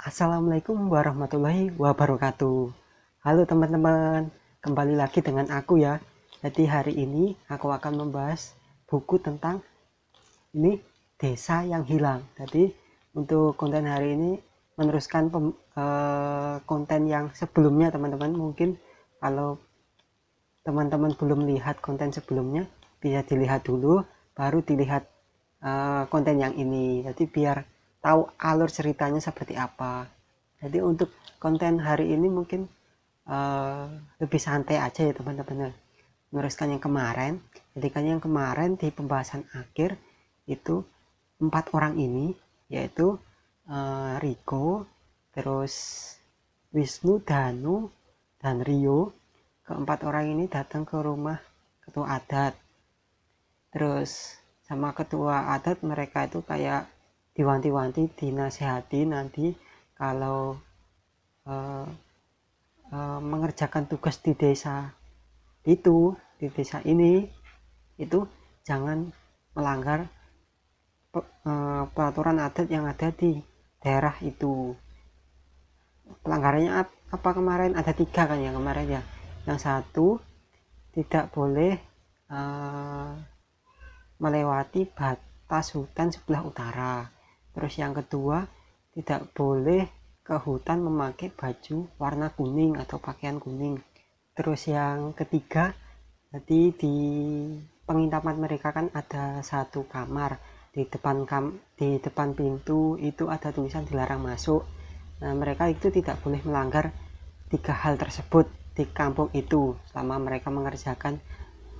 Assalamualaikum warahmatullahi wabarakatuh. Halo teman-teman, kembali lagi dengan aku ya. Jadi hari ini aku akan membahas buku tentang ini desa yang hilang. Jadi untuk konten hari ini meneruskan konten yang sebelumnya teman-teman. Mungkin kalau teman-teman belum lihat konten sebelumnya, bisa dilihat dulu, baru dilihat konten yang ini. Jadi biar tahu alur ceritanya seperti apa. Jadi untuk konten hari ini mungkin uh, lebih santai aja ya teman-teman, meneruskan yang kemarin. Jadi kan yang kemarin di pembahasan akhir itu 4 orang ini, yaitu Riko, terus Wisnu, Danu, dan Rio. Keempat orang ini datang ke rumah ketua adat. Terus sama ketua adat mereka itu kayak diwanti-wanti, dinasehati nanti kalau uh, mengerjakan tugas di desa di desa ini itu jangan melanggar peraturan adat yang ada di daerah itu. Pelanggarannya apa kemarin? Ada 3 kan ya kemarin ya. Yang satu, tidak boleh uh, melewati batas hutan sebelah utara. Terus yang kedua, tidak boleh ke hutan memakai baju warna kuning atau pakaian kuning. Terus yang ketiga, jadi di penginapan mereka kan ada satu kamar, di depan pintu itu ada tulisan dilarang masuk. Nah, mereka itu tidak boleh melanggar 3 hal tersebut di kampung itu selama mereka mengerjakan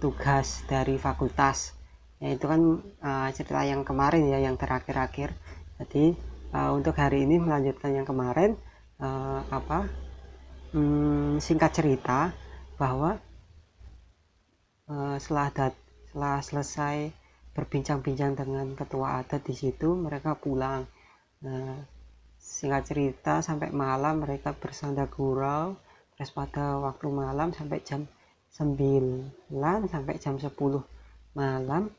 tugas dari fakultas. Ya itu kan cerita yang kemarin ya, yang terakhir-akhir. Jadi untuk hari ini melanjutkan yang kemarin, singkat cerita bahwa setelah selesai berbincang-bincang dengan ketua adat di situ, mereka pulang. Nah, singkat cerita sampai malam mereka bersanda gurau. Terus pada waktu malam sampai jam 9 sampai jam 10 malam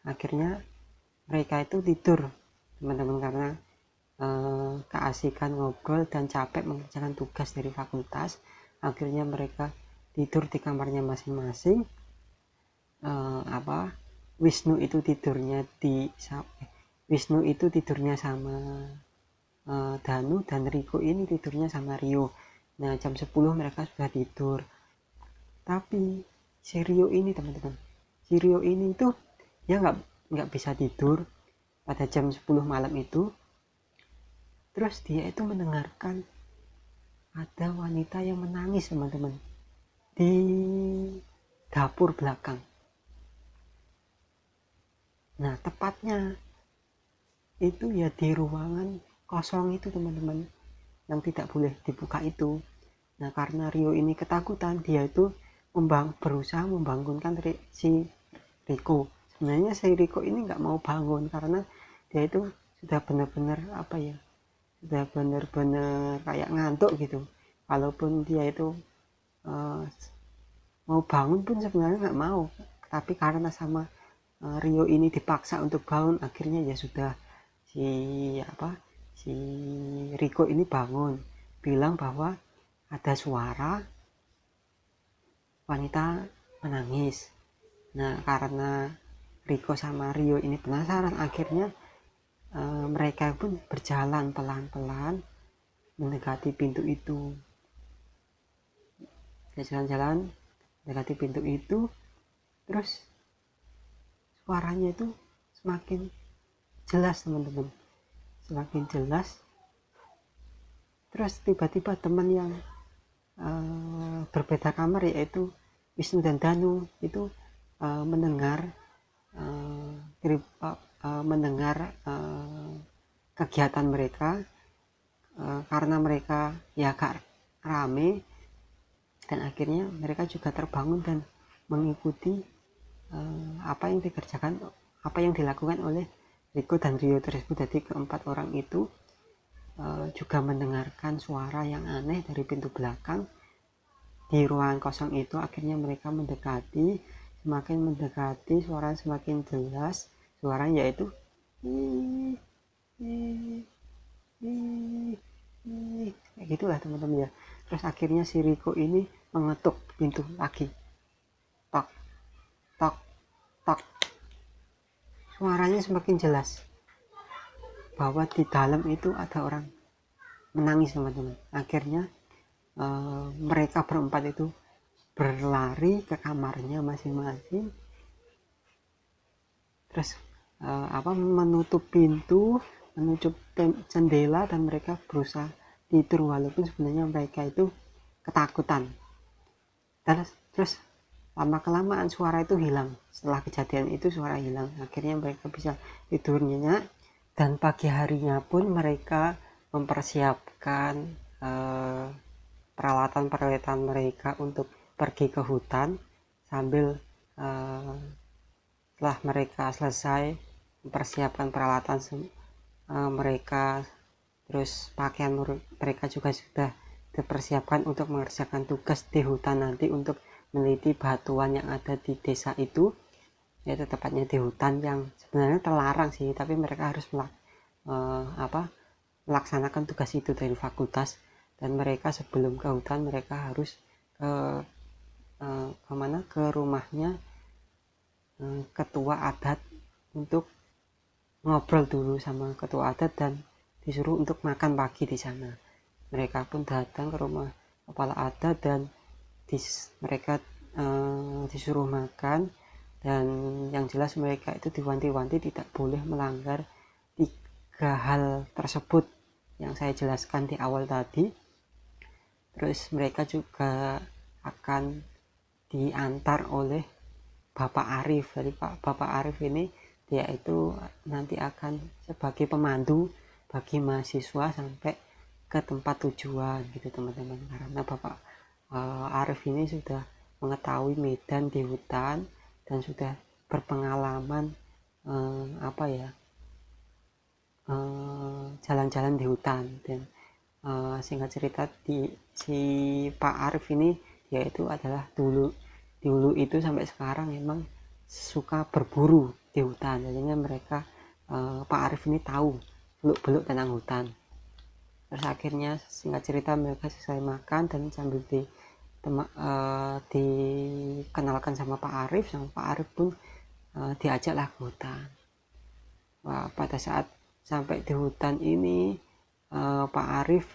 akhirnya mereka itu tidur teman-teman, karena keasikan ngobrol dan capek mengerjakan tugas dari fakultas. Akhirnya mereka tidur di kamarnya masing-masing. Wisnu itu tidurnya Wisnu itu tidurnya sama Danu, dan Riko ini tidurnya sama Rio. Nah jam 10 mereka sudah tidur. Tapi si Rio ini teman-teman, si Rio ini tuh ya nggak bisa tidur pada jam 10 malam itu. Terus dia itu mendengarkan ada wanita yang menangis teman-teman di dapur belakang. Nah tepatnya itu ya di ruangan kosong itu teman-teman, yang tidak boleh dibuka itu. Nah karena Rio ini ketakutan, dia itu berusaha membangunkan si Riko. Sebenarnya si Riko ini nggak mau bangun karena dia itu sudah benar-benar sudah benar-benar kayak ngantuk gitu. Walaupun dia itu uh, mau bangun pun sebenarnya nggak mau, tapi karena sama Rio ini dipaksa untuk bangun, akhirnya ya sudah, si si Riko ini bangun, bilang bahwa ada suara wanita menangis. Nah karena Riko sama Rio ini penasaran, akhirnya mereka pun berjalan pelan-pelan mendekati pintu itu. Jalan-jalan mendekati pintu itu, terus suaranya itu semakin jelas teman-teman, semakin jelas. Terus tiba-tiba teman yang berbeda kamar, yaitu Wisnu dan Danu itu mendengar mendengar kegiatan mereka, karena mereka ya agak rame, dan akhirnya mereka juga terbangun dan mengikuti apa yang dilakukan oleh Riko dan Rio tersebut. Jadi keempat orang itu juga mendengarkan suara yang aneh dari pintu belakang di ruangan kosong itu. Akhirnya mereka semakin mendekati, suara semakin jelas, suaranya yaitu kayak gitulah teman-teman ya. Terus akhirnya si Riko ini mengetuk pintu lagi, tok tok tok. Suaranya semakin jelas bahwa di dalam itu ada orang menangis teman-teman. Akhirnya mereka berempat itu berlari ke kamarnya masing-masing, terus menutup pintu, menutup jendela, dan mereka berusaha tidur walaupun sebenarnya mereka itu ketakutan. Terus lama kelamaan suara itu hilang. Setelah kejadian itu suara hilang, akhirnya mereka bisa tidur nyenyak. Dan pagi harinya pun mereka mempersiapkan peralatan-peralatan mereka untuk pergi ke hutan, sambil setelah mereka selesai mempersiapkan peralatan mereka, terus pakaian mereka juga sudah dipersiapkan untuk mengerjakan tugas di hutan nanti untuk meneliti batuan yang ada di desa itu, yaitu tepatnya di hutan yang sebenarnya terlarang sih, tapi mereka harus melaksanakan tugas itu dari fakultas. Dan mereka sebelum ke hutan mereka harus ke rumahnya ketua adat untuk ngobrol dulu sama ketua adat dan disuruh untuk makan pagi di sana. Mereka pun datang ke rumah kepala adat dan mereka disuruh makan, dan yang jelas mereka itu diwanti-wanti tidak boleh melanggar 3 hal tersebut yang saya jelaskan di awal tadi. Terus mereka juga akan diantar oleh Bapak Arif. Jadi Bapak Arif ini dia itu nanti akan sebagai pemandu bagi mahasiswa sampai ke tempat tujuan gitu teman-teman, karena Bapak Arif ini sudah mengetahui medan di hutan dan sudah berpengalaman jalan-jalan di hutan. Dan singkat cerita, si Pak Arif ini yaitu adalah dulu itu sampai sekarang memang suka berburu di hutan. Jadinya mereka Pak Arif ini tahu beluk-beluk tentang hutan. Terus akhirnya singkat cerita mereka selesai makan dan sambil dikenalkan sama Pak Arif, pun diajaklah ke hutan. Pada saat sampai di hutan ini Pak Arif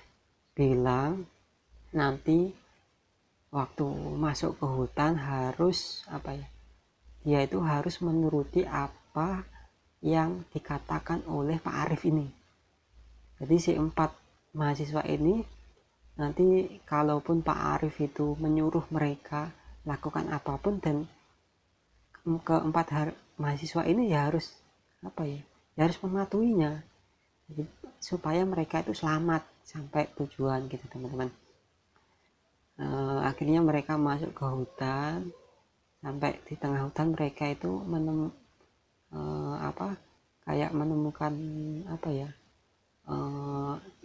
bilang nanti waktu masuk ke hutan harus dia itu harus menuruti apa yang dikatakan oleh Pak Arif ini. Jadi si 4 mahasiswa ini nanti kalaupun Pak Arif itu menyuruh mereka lakukan apapun, dan keempat mahasiswa ini ya harus harus mematuhinya, jadi, supaya mereka itu selamat sampai tujuan gitu teman-teman. Akhirnya mereka masuk ke hutan. Sampai di tengah hutan mereka itu menemukan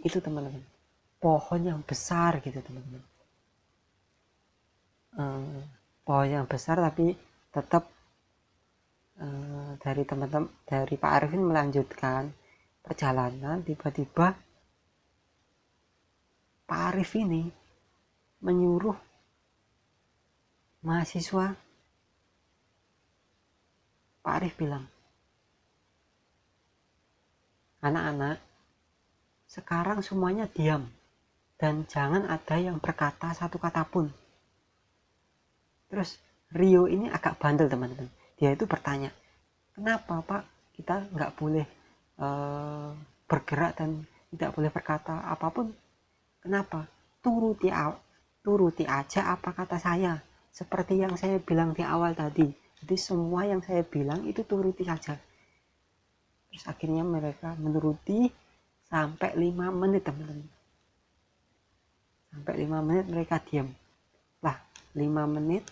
itu teman-teman, pohon yang besar gitu teman-teman. Pohon yang besar, tapi tetap dari Pak Arifin melanjutkan perjalanan. Tiba-tiba Pak Arif ini menyuruh mahasiswa. Pak Arif bilang, anak-anak sekarang semuanya diam dan jangan ada yang berkata satu kata pun. Terus Rio ini agak bandel teman-teman, dia itu bertanya, kenapa Pak kita nggak boleh bergerak dan tidak boleh berkata apapun? Kenapa? Turuti aja apa kata saya, seperti yang saya bilang di awal tadi. Jadi semua yang saya bilang itu turuti saja. Terus akhirnya mereka menuruti sampai 5 menit teman-teman. Sampai 5 menit mereka diam. 5 menit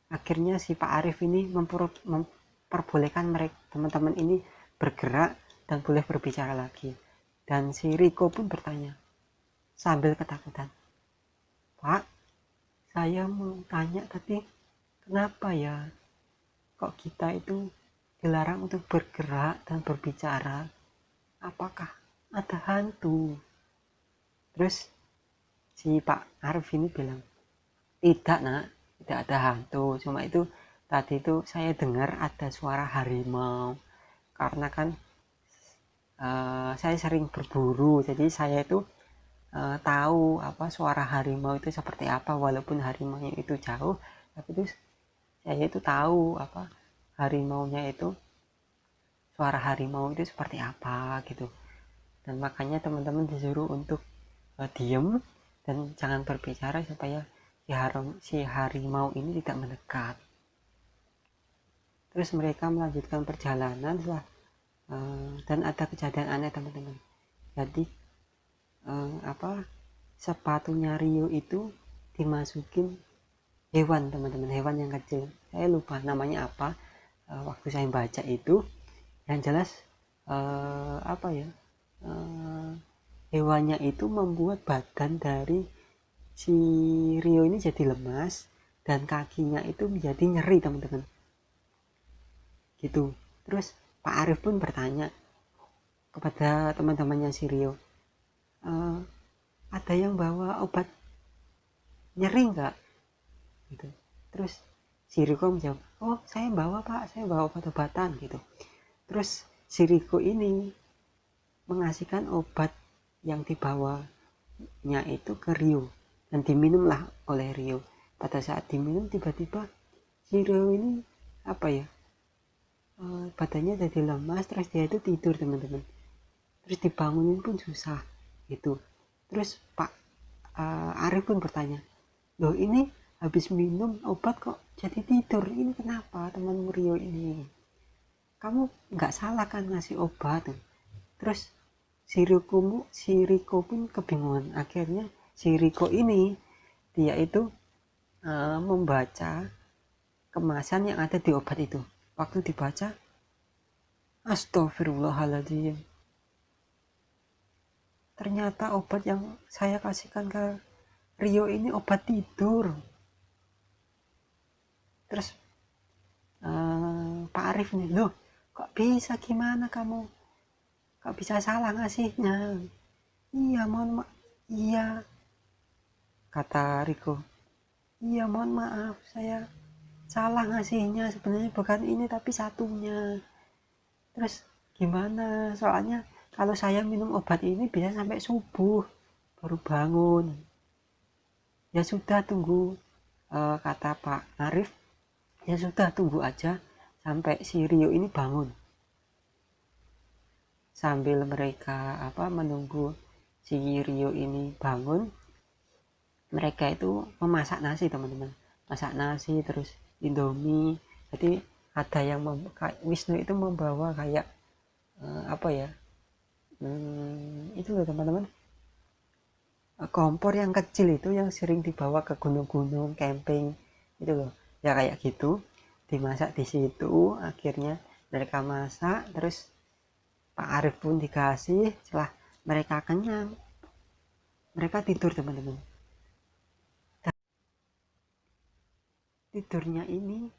akhirnya si Pak Arif ini memperbolehkan mereka teman-teman ini bergerak dan boleh berbicara lagi. Dan si Riko pun bertanya sambil ketakutan, Pak, saya mau tanya tadi, kenapa ya kok kita itu dilarang untuk bergerak dan berbicara? Apakah ada hantu? Terus si Pak Arif ini bilang, tidak nak, tidak ada hantu, cuma itu tadi itu saya dengar ada suara harimau, karena kan saya sering berburu, jadi saya itu tahu apa suara harimau itu seperti apa, walaupun harimaunya itu jauh, tapi itu saya itu tahu apa harimaunya itu, suara harimau itu seperti apa gitu. Dan makanya teman-teman disuruh untuk diem dan jangan berbicara supaya si harimau ini tidak mendekat. Terus mereka melanjutkan perjalanan dan ada kejadian aneh teman-teman. Jadi sepatunya Rio itu dimasukin hewan teman-teman, hewan yang kecil, saya lupa namanya apa waktu saya baca itu. Yang jelas hewannya itu membuat badan dari si Rio ini jadi lemas dan kakinya itu menjadi nyeri teman-teman gitu. Terus Pak Arif pun bertanya kepada teman-temannya si Rio, ada yang bawa obat nyeri nggak gitu. Terus si Riko menjawab, oh saya bawa pak, saya bawa obat-obatan gitu. Terus si Riko ini mengasihkan obat yang dibawanya itu ke Rio dan diminumlah oleh Rio. Pada saat diminum tiba-tiba si Rio ini badannya jadi lemas, terus dia itu tidur teman-teman. Terus dibangunin pun susah gitu. Terus Pak Arif pun bertanya, loh ini habis minum obat kok jadi tidur, ini kenapa temanmu Rio ini, kamu nggak salah kan ngasih obat. Terus si Riko pun kebingungan. Akhirnya si Riko ini dia itu membaca kemasan yang ada di obat itu. Waktu dibaca, astagfirullahaladzim, ternyata obat yang saya kasihkan ke Rio ini obat tidur. Terus Pak Arif nih, loh kok bisa, gimana kamu kok bisa salah ngasihnya? Iya mohon maaf, iya kata Riko, iya mohon maaf saya salah ngasihnya, sebenarnya bukan ini tapi satunya. Terus gimana, soalnya kalau saya minum obat ini bisa sampai subuh baru bangun. Ya sudah tunggu, kata Pak Arif, ya sudah tunggu aja sampai si Rio ini bangun. Sambil mereka menunggu si Rio ini bangun, mereka itu memasak nasi teman-teman, masak nasi terus Indomie. Jadi ada yang Wisnu itu membawa kayak itu loh teman-teman, kompor yang kecil itu yang sering dibawa ke gunung-gunung camping itu loh ya, kayak gitu dimasak di situ. Akhirnya mereka masak, terus Pak Arif pun dikasih. Setelah mereka kenyang, mereka tidur teman-teman. tidurnya ini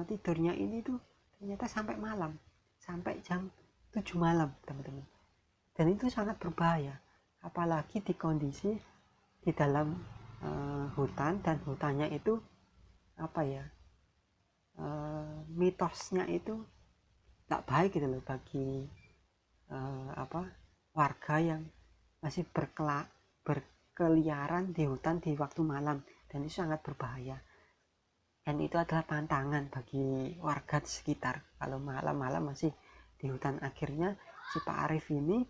tidurnya ini tuh ternyata sampai malam, sampai jam 7 malam teman-teman. Dan itu sangat berbahaya, apalagi di kondisi di dalam hutan, dan hutannya itu mitosnya itu tak baik gitu loh bagi warga yang masih berkeliaran di hutan di waktu malam, dan itu sangat berbahaya. Dan itu adalah tantangan bagi warga di sekitar kalau malam-malam masih di hutan. Akhirnya si Pak Arif ini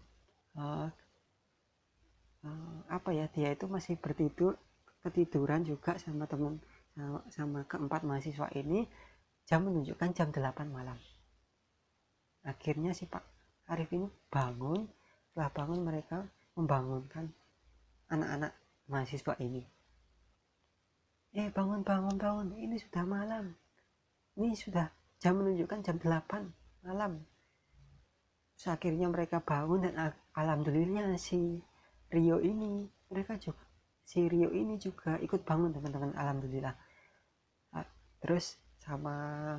dia itu masih ketiduran juga sama teman, sama keempat mahasiswa ini. Jam menunjukkan jam 8 malam. Akhirnya si Pak Arif ini bangun. Setelah bangun, mereka membangunkan anak-anak mahasiswa ini. Bangun, ini sudah malam, ini sudah jam menunjukkan jam 8 malam. Terus akhirnya mereka bangun, dan alhamdulillah si Rio ini juga ikut bangun teman-teman, alhamdulillah. Terus sama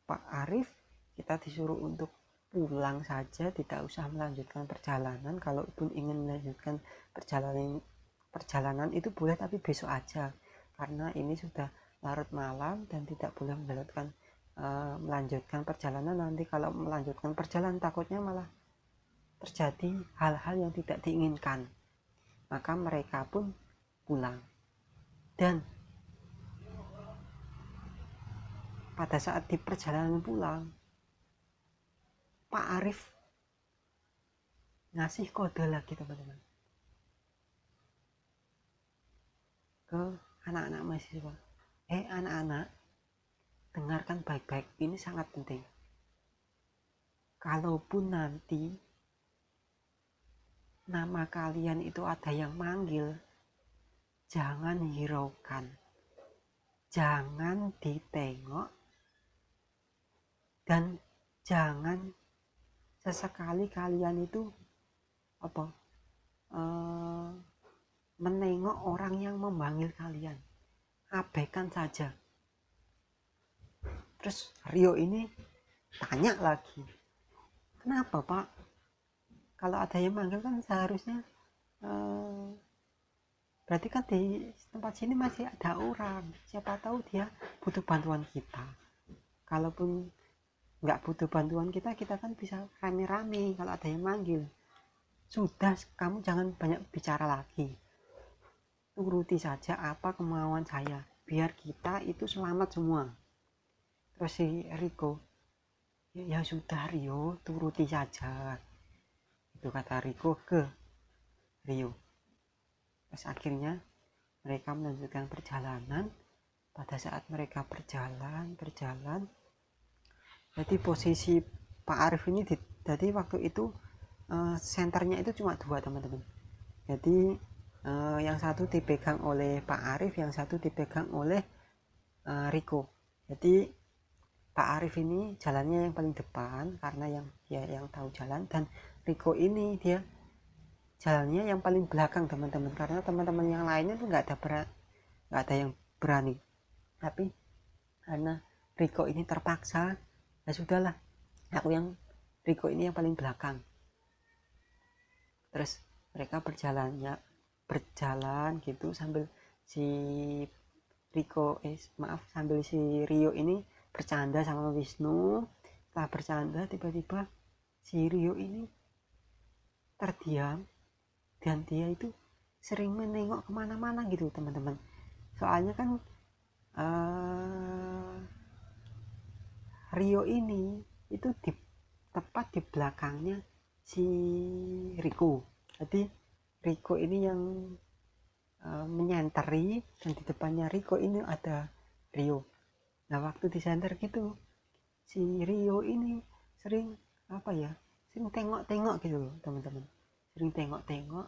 Pak Arif kita disuruh untuk pulang saja, tidak usah melanjutkan perjalanan. Kalaupun ingin melanjutkan perjalanan itu boleh, tapi besok aja, karena ini sudah larut malam dan tidak boleh melanjutkan perjalanan. Nanti kalau melanjutkan perjalanan takutnya malah terjadi hal-hal yang tidak diinginkan. Maka mereka pun pulang. Dan pada saat di perjalanan pulang, Pak Arif ngasih kode lagi, teman-teman, ke anak-anak mahasiswa. Anak-anak, dengarkan baik-baik, ini sangat penting. Kalaupun nanti nama kalian itu ada yang manggil, jangan hiraukan, jangan ditengok, dan jangan sesekali kalian itu menengok orang yang memanggil kalian. Abaikan saja. Terus Rio ini tanya lagi, kenapa Pak? Kalau ada yang manggil kan seharusnya berarti kan di tempat sini masih ada orang, siapa tahu dia butuh bantuan kita. Kalaupun nggak butuh bantuan kita kan bisa rame-rame kalau ada yang manggil. Sudah, kamu jangan banyak bicara lagi, turuti saja apa kemauan saya, biar kita itu selamat semua. Terus si Riko, ya sudah Rio, turuti saja, itu kata Riko ke Rio. Terus akhirnya mereka melanjutkan perjalanan. Pada saat mereka berjalan, jadi posisi Pak Arif ini jadi waktu itu senternya itu cuma 2, teman-teman. Jadi yang satu dipegang oleh Pak Arif, yang satu dipegang oleh Riko. Jadi Pak Arif ini jalannya yang paling depan karena dia yang tahu jalan, dan Riko ini dia jalannya yang paling belakang, teman-teman, karena teman-teman yang lainnya tuh nggak ada yang berani. Tapi karena Riko ini terpaksa, ya sudahlah, Riko ini yang paling belakang. Terus mereka berjalan gitu sambil si Rio ini bercanda sama Wisnu. Setelah bercanda, tiba-tiba si Rio ini terdiam, dan dia itu sering menengok kemana-mana gitu, teman-teman. Soalnya kan Rio ini itu tepat di belakangnya si Riko. Jadi Riko ini yang menyenteri, dan di depannya Riko ini ada Rio. Nah, waktu disenter gitu, si Rio ini sering sering tengok-tengok gitu loh, teman-teman. Sering tengok-tengok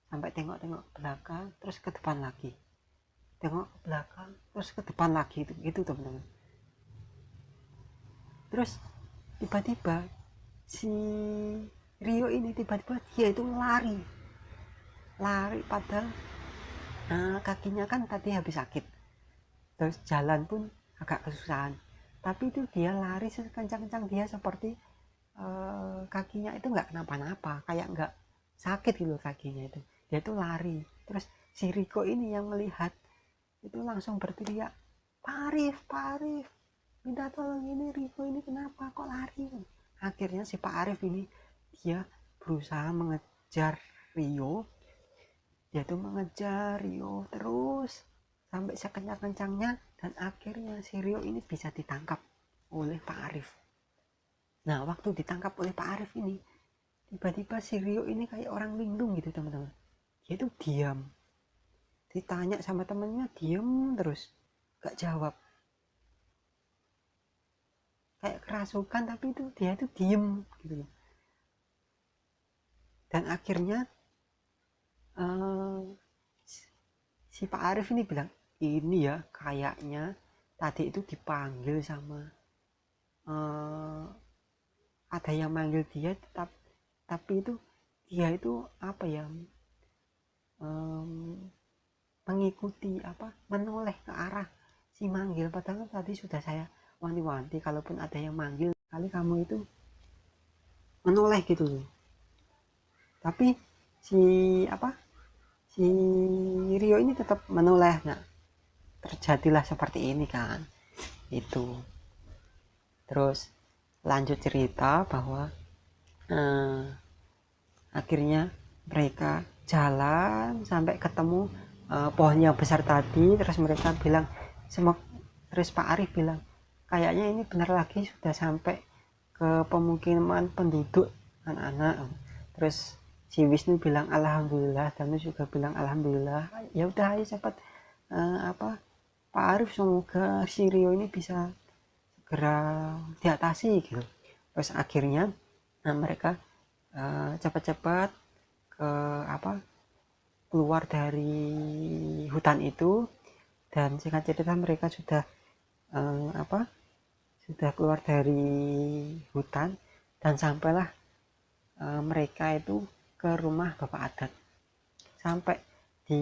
sampai tengok-tengok ke belakang, terus ke depan lagi, tengok ke belakang, terus ke depan lagi, gitu teman-teman. Terus tiba-tiba si Rio ini tiba-tiba dia itu lari padahal kakinya kan tadi habis sakit, terus jalan pun agak kesusahan, tapi itu dia lari sekencang-kencang dia, seperti kakinya itu nggak kenapa-napa, kayak nggak sakit gitu kakinya itu. Dia itu lari. Terus si Riko ini yang melihat itu langsung berteriak, Pak Arif, minta tolong, ini Riko ini kenapa kok lari. Akhirnya si Pak Arif ini dia berusaha mengejar Rio. Dia tuh mengejar Rio terus sampai sekencang-kencangnya, dan akhirnya si Rio ini bisa ditangkap oleh Pak Arif. Nah, waktu ditangkap oleh Pak Arif ini, tiba-tiba si Rio ini kayak orang linglung gitu, teman-teman. Dia tuh diam, ditanya sama temennya diam terus, gak jawab, kayak kerasukan, tapi itu dia tuh diem gitu. Dan akhirnya si Pak Arif ini bilang, ini ya kayaknya tadi itu dipanggil sama ada yang manggil dia, tapi itu dia itu mengikuti menoleh ke arah si manggil, padahal tadi sudah saya wanti-wanti kalaupun ada yang manggil, kali kamu itu menoleh gitu loh. Tapi si si Rio ini tetap menoleh. Nah, terjadilah seperti ini kan. Itu terus lanjut cerita bahwa eh, akhirnya mereka jalan sampai ketemu pohon yang besar tadi. Terus mereka bilang semua, terus Pak Arif bilang kayaknya ini benar lagi sudah sampai ke pemukiman penduduk anak-anak. Terus si Wisnu bilang alhamdulillah, dan juga bilang alhamdulillah. Ya udah ayo cepat, Pak Arif, semoga si Rio ini bisa segera diatasi gitu. Terus akhirnya mereka cepat-cepat ke keluar dari hutan itu. Dan singkat cerita mereka sudah sudah keluar dari hutan dan sampailah mereka itu ke rumah Bapak Adat. Sampai di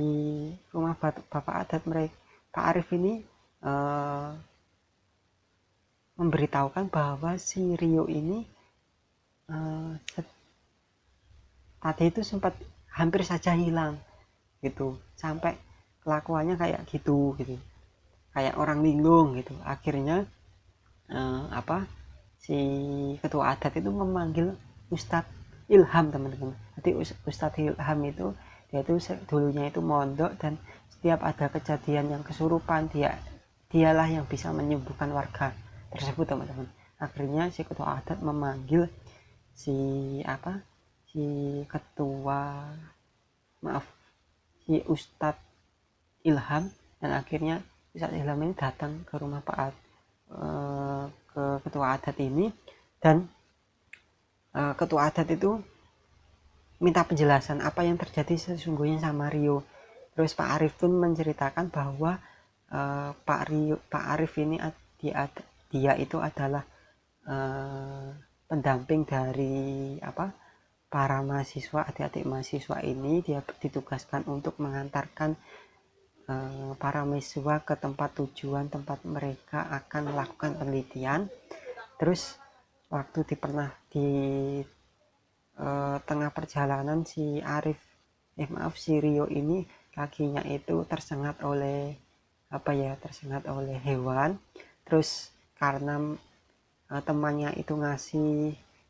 rumah Bapak Adat, mereka Pak Arif ini memberitahukan bahwa si Rio ini tadi itu sempat hampir saja hilang gitu, sampai kelakuannya kayak gitu, kayak orang linglung gitu. Akhirnya si ketua adat itu memanggil Ustadz Ilham, teman-teman. Jadi Ustadz Ilham itu dia itu dulunya itu mondok, dan setiap ada kejadian yang kesurupan dialah yang bisa menyembuhkan warga tersebut, teman-teman. Akhirnya si ketua adat memanggil si si ketua si Ustadz Ilham. Dan akhirnya Ustadz Ilham ini datang ke rumah ke ketua adat ini. Dan ketua adat itu minta penjelasan apa yang terjadi sesungguhnya sama Rio. Terus Pak Arif pun menceritakan bahwa Pak Arif ini dia itu adalah pendamping dari para mahasiswa, adik-adik mahasiswa ini. Dia ditugaskan untuk mengantarkan para mahasiswa ke tempat tujuan, tempat mereka akan melakukan penelitian. Terus waktu di tengah perjalanan si si Rio ini kakinya itu tersengat oleh hewan. Terus karena temannya itu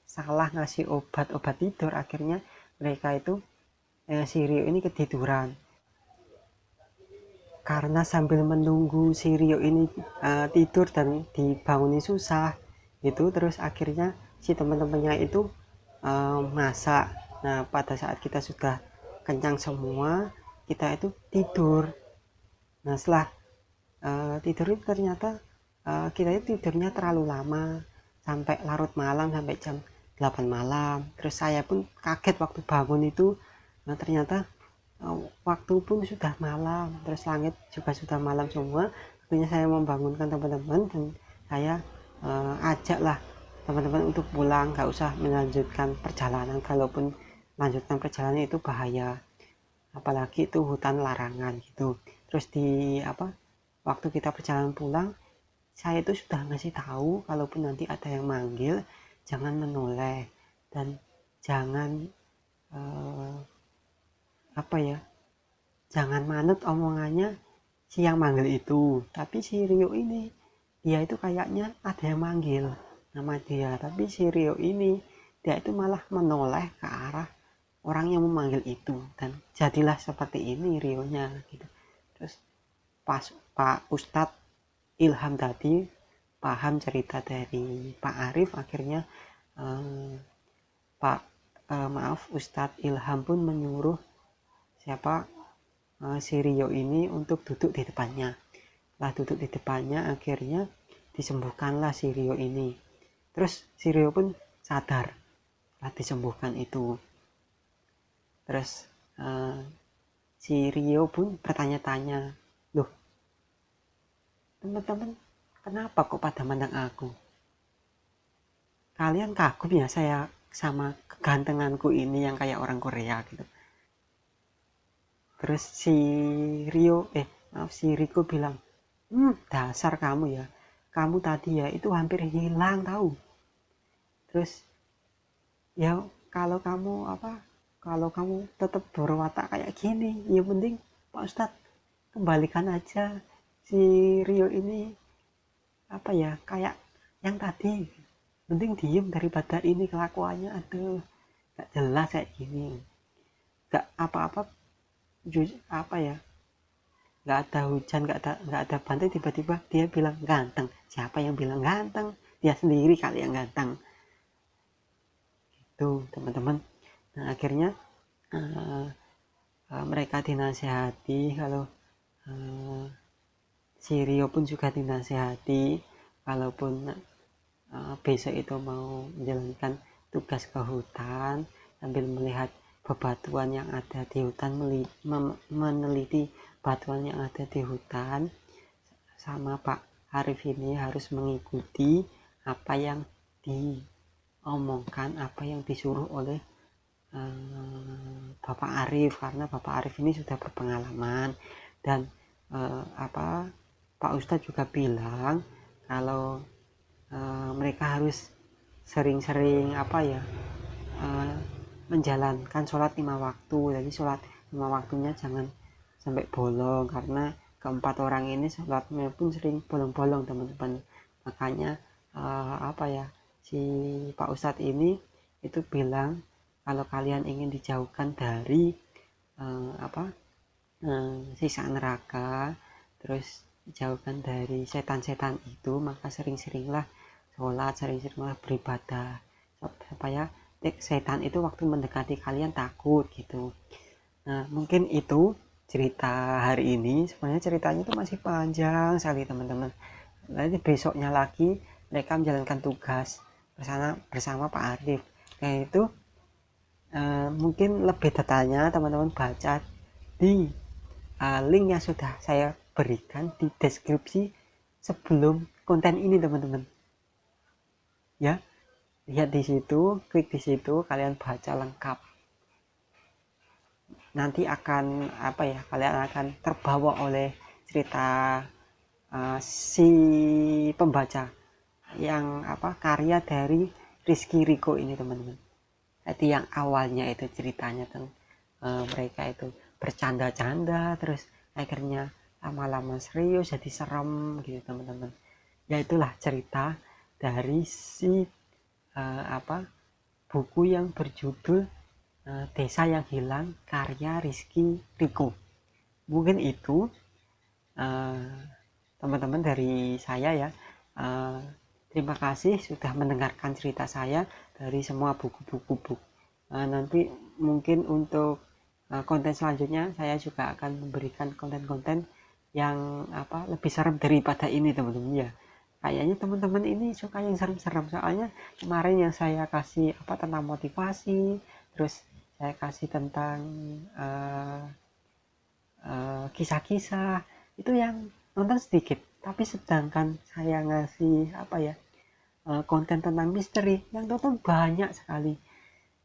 salah ngasih obat tidur, akhirnya mereka itu si Rio ini ketiduran. Karena sambil menunggu si Rio ini tidur dan dibangunin susah gitu, terus akhirnya si teman-temannya itu masak. Nah, pada saat kita sudah kencang semua, kita itu tidur. Nah, setelah tidur itu ternyata kita itu tidurnya terlalu lama, sampai larut malam, sampai jam 8 malam. Terus saya pun kaget waktu bangun itu. Nah, ternyata waktu pun sudah malam, terus langit juga sudah malam semua. Akhirnya saya membangunkan teman-teman, dan saya ajaklah teman-teman untuk pulang, gak usah melanjutkan perjalanan. Kalaupun melanjutkan perjalanan itu bahaya, apalagi itu hutan larangan gitu. Terus waktu kita perjalanan pulang, saya itu sudah ngasih tahu kalaupun nanti ada yang manggil, jangan menoleh dan jangan jangan manut omongannya si yang manggil itu. Tapi si Rio ini, dia itu kayaknya ada yang manggil nama dia, tapi si Rio ini dia itu malah menoleh ke arah orang yang memanggil itu, dan jadilah seperti ini Rio-nya gitu. Terus pas Pak Ustadz Ilham tadi paham cerita dari Pak Arif, akhirnya Ustadz Ilham pun menyuruh si Rio ini untuk duduk di depannya. Lah duduk di depannya, akhirnya disembuhkanlah si Rio ini. Terus si Rio pun sadar, lah disembuhkan itu. Terus si Rio pun bertanya-tanya, loh teman-teman, kenapa kok pada mandang aku? Kalian kagum ya saya sama kegantenganku ini yang kayak orang Korea gitu. Terus si Riko bilang, dasar kamu ya, kamu tadi ya itu hampir hilang tahu. Terus Ya kalau kamu tetap berwatak kayak gini, ya mending Pak Ustadz kembalikan aja si Rio ini kayak yang tadi, mending diem daripada ini kelakuannya. Aduh, gak jelas kayak gini, gak apa-apa, nggak ada hujan, nggak ada bantai, tiba-tiba dia bilang ganteng. Siapa yang bilang ganteng? Dia sendiri kali yang ganteng. Tuh teman-teman. Nah akhirnya uh, mereka dinasehati, kalau uh, si Rio pun juga dinasehati, kalaupun besok itu mau menjalankan tugas ke hutan sambil melihat bebatuan yang ada di hutan, meneliti batuan yang ada di hutan, sama Pak Arif ini harus mengikuti apa yang diomongkan, apa yang disuruh oleh Bapak Arif, karena Bapak Arif ini sudah berpengalaman. Dan Pak Ustadz juga bilang kalau mereka harus sering-sering menjalankan sholat 5 waktu. Jadi sholat 5 waktunya jangan sampai bolong, karena keempat orang ini sholatnya pun sering bolong-bolong teman-teman. Makanya si Pak Ustadz ini itu bilang kalau kalian ingin dijauhkan dari siksa neraka, terus dijauhkan dari setan-setan itu, maka sering-seringlah sholat, sering-seringlah beribadah, supaya setan itu waktu mendekati kalian takut gitu. Nah mungkin itu cerita hari ini. Sebenarnya ceritanya itu masih panjang sekali teman-teman. Nanti besoknya lagi mereka menjalankan tugas bersama Pak Arif. Nah itu mungkin lebih detailnya teman-teman baca di link yang sudah saya berikan di deskripsi sebelum konten ini teman-teman. Ya, lihat di situ, klik di situ, kalian baca lengkap. Nanti kalian akan terbawa oleh cerita si pembaca yang karya dari Rizky Rico ini teman-teman. Jadi yang awalnya itu ceritanya mereka itu bercanda-canda, terus akhirnya lama-lama serius jadi serem gitu teman-teman. Ya itulah cerita dari si buku yang berjudul Desa yang Hilang karya Rizky Rico. Mungkin itu teman-teman dari saya ya. Terima kasih sudah mendengarkan cerita saya dari semua buku-buku. Nanti mungkin untuk konten selanjutnya saya juga akan memberikan konten-konten yang lebih serem daripada ini teman-teman ya. Kayaknya teman-teman ini suka yang serem-serem, soalnya kemarin yang saya kasih tentang motivasi, terus saya kasih tentang kisah-kisah itu yang nonton sedikit, tapi sedangkan saya ngasih konten tentang misteri yang nonton banyak sekali.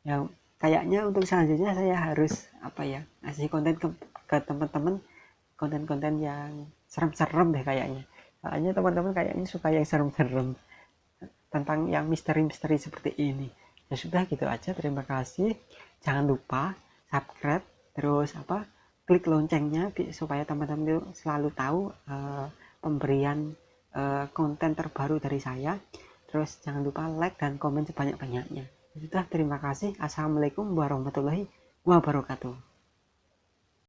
Yang kayaknya untuk selanjutnya saya harus ngasih konten ke teman-teman, konten-konten yang serem-serem deh kayaknya. Soalnya teman-teman kayaknya suka yang serem-serem tentang yang misteri-misteri seperti ini. Ya sudah gitu aja, terima kasih. Jangan lupa subscribe, terus klik loncengnya supaya teman-teman itu selalu tahu pemberian konten terbaru dari saya. Terus jangan lupa like dan komen sebanyak-banyaknya. Sudah, terima kasih. Assalamualaikum warahmatullahi wabarakatuh.